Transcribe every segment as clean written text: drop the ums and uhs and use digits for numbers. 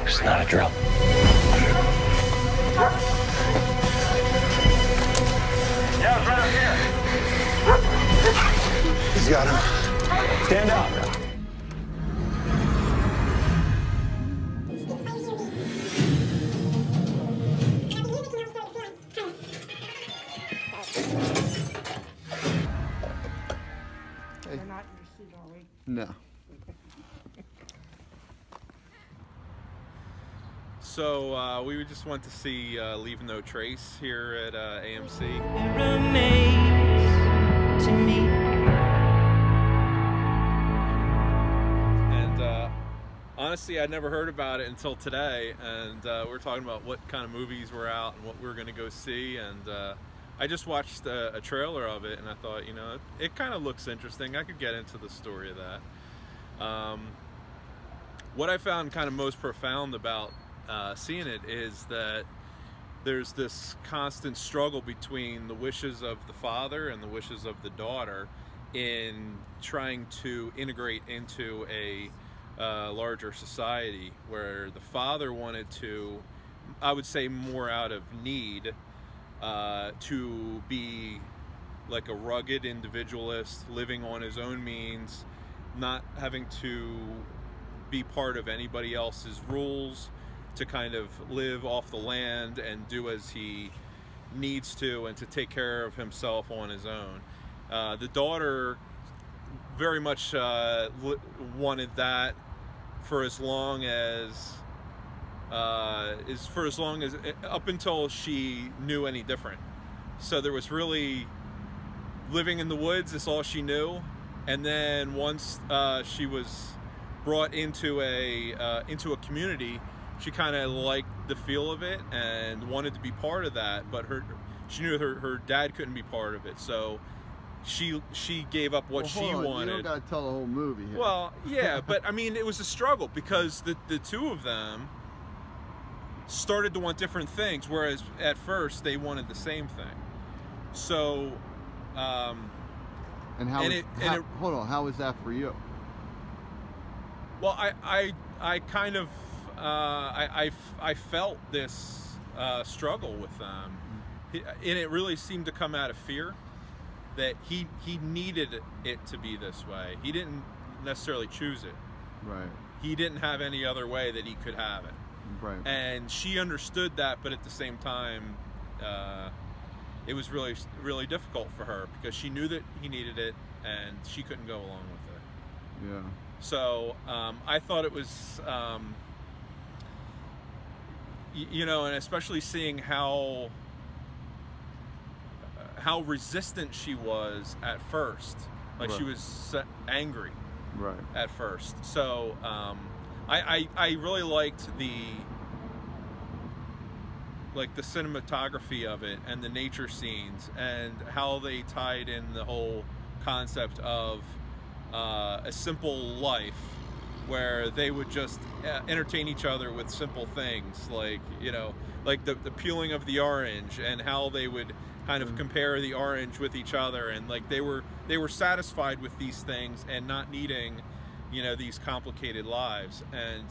It's not a drill. Yeah, it's right up here. He's got him. Stand up. We're not in your seat, are we? No. So we just went to see Leave No Trace here at AMC. It remains to me. And honestly, I'd never heard about it until today. And we were talking about what kind of movies were out and what we were going to go see. And I just watched a trailer of it, and I thought, you know, it kind of looks interesting. I could get into the story of that. What I found kind of most profound about seeing it is that there's this constant struggle between the wishes of the father and the wishes of the daughter in trying to integrate into a larger society, where the father wanted to, I would say more out of need, to be like a rugged individualist, living on his own means, not having to be part of anybody else's rules, to kind of live off the land and do as he needs to, and to take care of himself on his own. The daughter very much wanted that for as long as up until she knew any different. So there was really living in the woods is all she knew, and then once she was brought into a community, she kind of liked the feel of it and wanted to be part of that, but she knew her dad couldn't be part of it, so she gave up what she wanted. You don't gotta tell the whole movie here. Well, yeah, but I mean, it was a struggle because the two of them started to want different things, whereas at first they wanted the same thing. So, and hold on, how was that for you? Well, I kind of I felt this struggle with them, and it really seemed to come out of fear that he needed it to be this way. He didn't necessarily choose it. Right. He didn't have any other way that he could have it. Right. And she understood that, but at the same time, it was really, really difficult for her because she knew that he needed it, and she couldn't go along with it. Yeah. So I thought it was, you know, and especially seeing how resistant she was at first. Like, right. She was angry, right, at first. So I really liked the cinematography of it and the nature scenes and how they tied in the whole concept of a simple life where they would just entertain each other with simple things, like, you know, like the peeling of the orange, and how they would kind of compare the orange with each other, and like they were satisfied with these things and not needing, you know, these complicated lives. And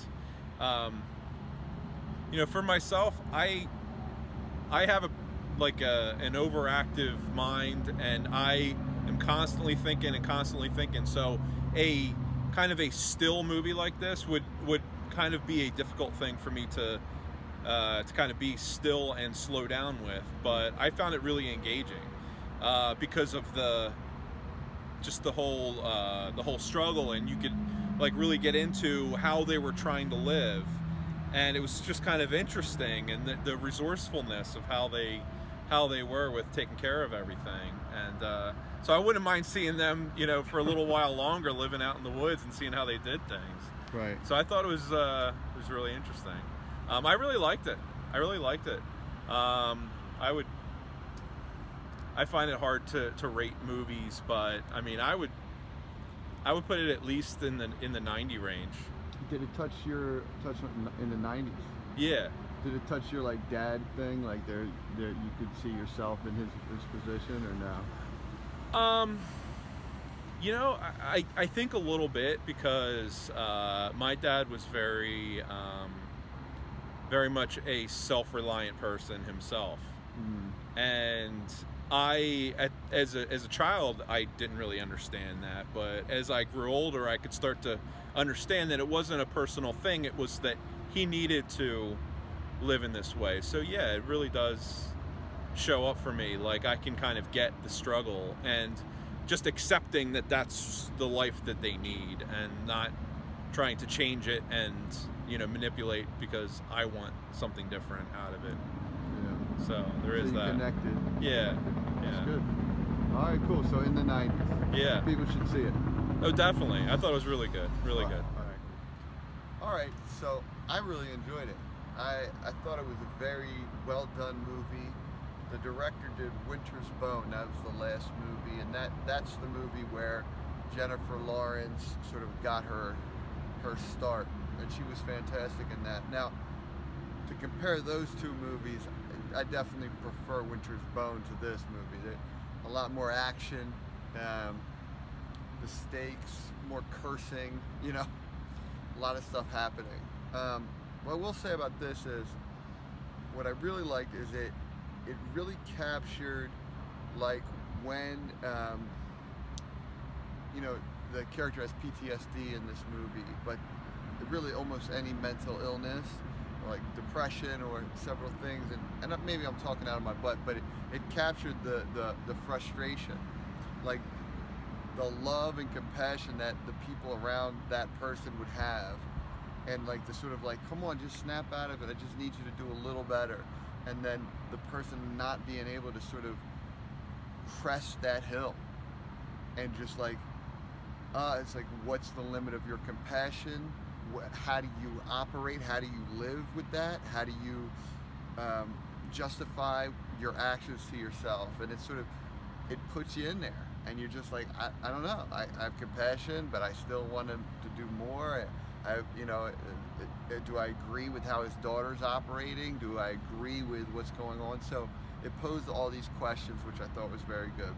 you know, for myself, I have an overactive mind, and I am constantly thinking. So a kind of a still movie like this would kind of be a difficult thing for me to kind of be still and slow down with. But I found it really engaging because of the whole struggle, and you could like really get into how they were trying to live, and it was just kind of interesting, and the resourcefulness of how they were with taking care of everything. And so I wouldn't mind seeing them, you know, for a little while longer, living out in the woods and seeing how they did things. Right. So I thought it was really interesting. I really liked it. I find it hard to rate movies, but I mean, I would put it at least in the 90 range. Did it touch in the 90s? Yeah. Did it touch your like dad thing? Like there you could see yourself in his position, or no? You know, I think a little bit, because my dad was very much a self-reliant person himself. And as a child, I didn't really understand that, but as I grew older, I could start to understand that it wasn't a personal thing. It was that he needed to live in this way. So yeah, it really does show up for me. Like, I can kind of get the struggle, and just accepting that that's the life that they need, and not trying to change it and, you know, manipulate because I want something different out of it. Yeah. So there is that. Connected. Yeah. That's Yeah. good. All right, cool. So in the 90s. Yeah. People should see it. Oh, definitely. I thought it was really good. Really good. All right, so I really enjoyed it. I thought it was a very well done movie. The director did Winter's Bone. That was the last movie, and that's the movie where Jennifer Lawrence sort of got her start, and she was fantastic in that. Now, to compare those two movies, I definitely prefer Winter's Bone to this movie. There's a lot more action, the stakes, more cursing, you know, a lot of stuff happening. What I will say about this is, what I really liked is it really captured, like, when, you know, the character has PTSD in this movie, but really almost any mental illness, or like depression or several things, and maybe I'm talking out of my butt, but it captured the frustration, like the love and compassion that the people around that person would have, and like the sort of like, come on, just snap out of it, I just need you to do a little better, and then the person not being able to sort of crest that hill, and just like, it's like, what's the limit of your compassion? How do you operate? How do you live with that? How do you justify your actions to yourself? And it sort of, it puts you in there, and you're just like, I don't know. I have compassion, but I still want him to do more. You know, do I agree with how his daughter's operating? Do I agree with what's going on? So it posed all these questions, which I thought was very good.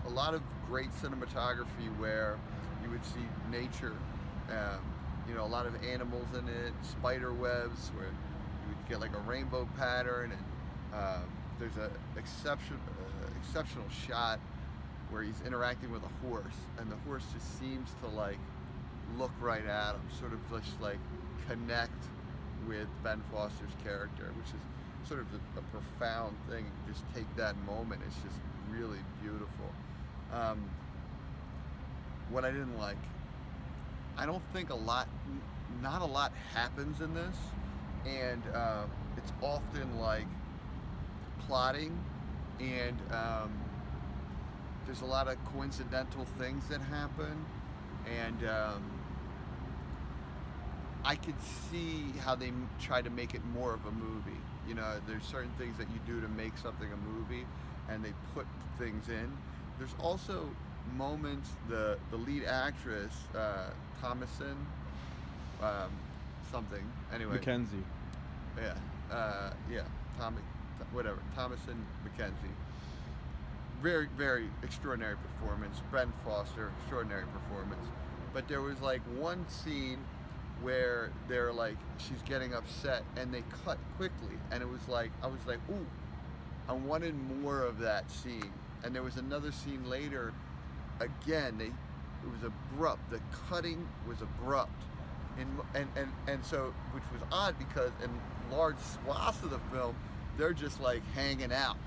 A lot of great cinematography where you would see nature, you know, a lot of animals in it, spider webs where you would get like a rainbow pattern, and there's an exceptional shot where he's interacting with a horse, and the horse just seems to like look right at him, sort of just like connect with Ben Foster's character, which is sort of a profound thing. You just take that moment, it's just really beautiful. What I didn't like, I don't think not a lot happens in this, and it's often like plotting, and there's a lot of coincidental things that happen, and I could see how they try to make it more of a movie. You know, there's certain things that you do to make something a movie, and they put things in. There's also moments, the lead actress, Thomasin, something, anyway. McKenzie. Yeah, Thomasin McKenzie. Very, very extraordinary performance. Ben Foster, extraordinary performance. But there was like one scene where they're like, she's getting upset, and they cut quickly, and it was like, I was like, ooh, I wanted more of that scene. And there was another scene later, again, it was abrupt, the cutting was abrupt, and so, which was odd, because in large swaths of the film, they're just like hanging out,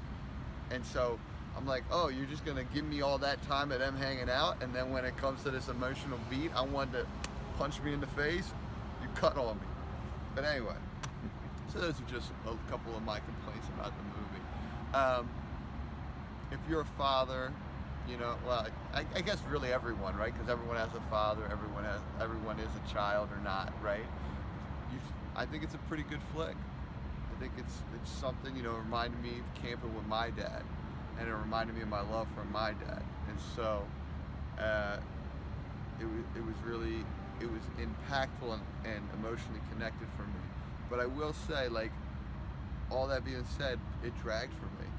and so I'm like, oh, you're just gonna give me all that time of them hanging out, and then when it comes to this emotional beat, I want to punch me in the face, you cut on me. But anyway, so those are just a couple of my complaints about the movie. If you're a father, you know, well, I guess really everyone, right? Because everyone has a father, everyone is a child or not, right? I think it's a pretty good flick. I think it's something, you know, it reminded me of camping with my dad, and it reminded me of my love for my dad, and so it was impactful and emotionally connected for me. But I will say, like, all that being said, it dragged for me.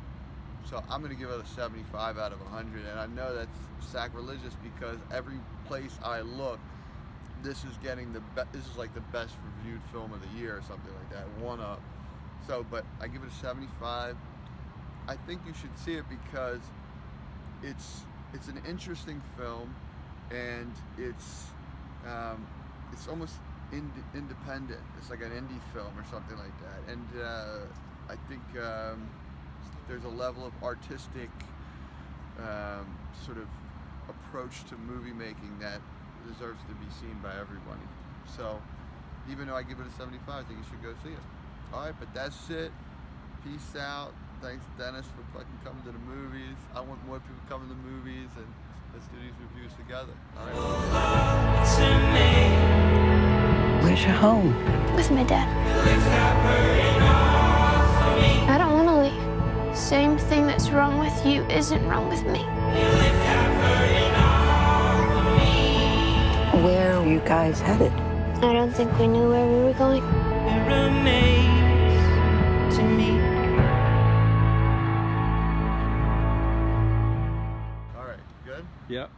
So I'm going to give it a 75 out of 100, and I know that's sacrilegious because every place I look, this is getting this is like the best reviewed film of the year or something like that, one up. So, but I give it a 75. I think you should see it because it's an interesting film, and it's almost independent. It's like an indie film or something like that, and I think there's a level of artistic sort of approach to movie making that deserves to be seen by everybody. So even though I give it a 75, I think you should go see it. Alright, but that's it. Peace out. Thanks, Dennis, for fucking coming to the movies. I want more people coming to the movies, and let's do these reviews together. Alright. Where's your home? With my dad. I don't want to leave. Same thing that's wrong with you isn't wrong with me. Where are you guys headed? I don't think we knew where we were going. It remains to me. Alright, good? Yep.